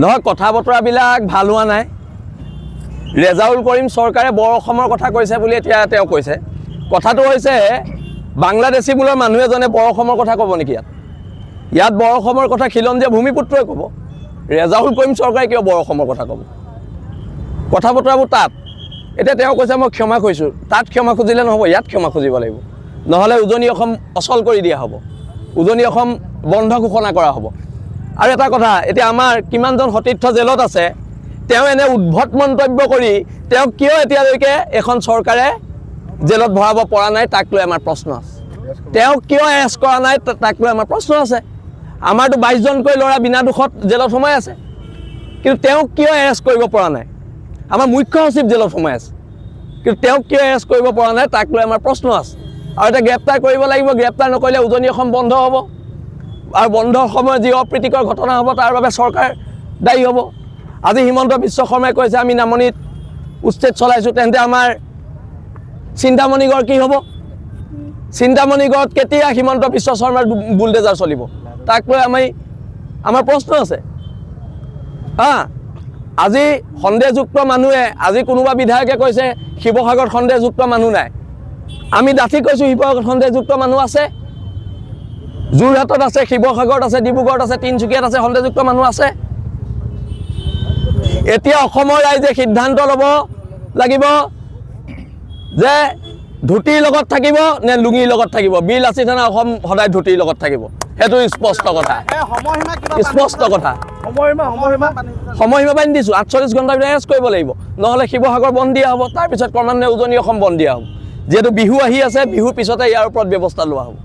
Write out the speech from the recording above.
নহয় কথা বতৰাবিলাক ভাল হোৱা নাই। ৰেজাউল কৰিম চৰকাৰে বৰ অসমৰ কথা কৈছে বুলি এতিয়া তেওঁ কৈছে। কথাটো হৈছে বাংলাদেশী মূলৰ মানুহ এজনে বৰ অসমৰ কথা ক'ব নেকি? ইয়াত বৰ অসমৰ কথা খিলঞ্জীয়া ভূমিপুত্ৰই ক'ব। ৰেজাউল কৰিম চৰকাৰে কিয় বৰ অসমৰ কথা ক'ব? কথা বতৰাবোৰ তাত। এতিয়া তেওঁ কৈছে মই ক্ষমা খুজিছোঁ। তাত ক্ষমা খুজিলে নহ'ব, ইয়াত ক্ষমা খুজিব লাগিব। নহ'লে উজনি অসম অচল কৰি দিয়া হ'ব, উজনি অসম বন্ধ ঘোষণা কৰা হ'ব। আৰু এটা কথা, এতিয়া আমাৰ কিমানজন সতীৰ্থ জেলত আছে, তেওঁ এনে উদ্ভট মন্তব্য কৰি তেওঁক কিয় এতিয়ালৈকে এখন চৰকাৰে জেলত ভৰাব পৰা নাই, তাক লৈ আমাৰ প্ৰশ্ন আছে। তেওঁক কিয় এৰেষ্ট কৰা নাই, তাক লৈ আমাৰ প্ৰশ্ন আছে। আমাৰতো 22জনকৈ ল'ৰা বিনা দোষত জেলত সোমাই আছে, কিন্তু তেওঁক কিয় এৰেষ্ট কৰিব পৰা নাই? আমাৰ মুখ্য সচিব জেলত সোমাই আছে, কিন্তু তেওঁক কিয় এৰেষ্ট কৰিব পৰা নাই, তাক লৈ আমাৰ প্ৰশ্ন আছে। আৰু এতিয়া গ্ৰেপ্তাৰ কৰিব লাগিব, গ্ৰেপ্তাৰ নকৰিলে উজনি অসম বন্ধ হ'ব, আৰু বন্ধৰ সময়ত যি অপ্ৰীতিকৰ ঘটনা হ'ব তাৰ বাবে চৰকাৰ দায়ী হ'ব। আজি হিমন্ত বিশ্ব শৰ্মাই কৈছে আমি নামনিত উচ্ছেদ চলাইছোঁ, তেন্তে আমাৰ চিন্তামণিগড় কি হ'ব? চিন্তামণিগড়ত কেতিয়া হিমন্ত বিশ্ব শৰ্মাৰ বুলডেজাৰ চলিব, তাক লৈ আমাৰ প্ৰশ্ন আছে। আজি সন্দেহযুক্ত মানুহে, আজি কোনোবা বিধায়কে কৈছে শিৱসাগৰত সন্দেহযুক্ত মানুহ নাই। আমি ডাঠি কৈছোঁ শিৱসাগৰত সন্দেহযুক্ত মানুহ আছে, যোৰহাটত আছে, শিৱসাগৰত আছে, ডিব্ৰুগড়ত আছে, তিনিচুকীয়াত আছে, সন্দেহযুক্ত মানুহ আছে। এতিয়া অসমৰ ৰাইজে সিদ্ধান্ত ল'ব লাগিব যে ধুতিৰ লগত থাকিব নে লুঙিৰ লগত থাকিব। বিল আছি থানা অসম সদায় ধুতিৰ লগত থাকিব, সেইটো স্পষ্ট কথা, স্পষ্ট কথা। সময়সীমা বান্ধি দিছোঁ, 48 ঘণ্টাৰ ভিতৰত এৰেষ্ট কৰিব লাগিব, নহ'লে শিৱসাগৰ বন্ধ দিয়া হ'ব। তাৰপিছত ক্ৰমান্বয়ে উজনি অসম বন্ধ দিয়া হ'ব। যিহেতু বিহু আহি আছে, বিহুৰ পিছতে ইয়াৰ ওপৰত ব্যৱস্থা লোৱা হ'ব।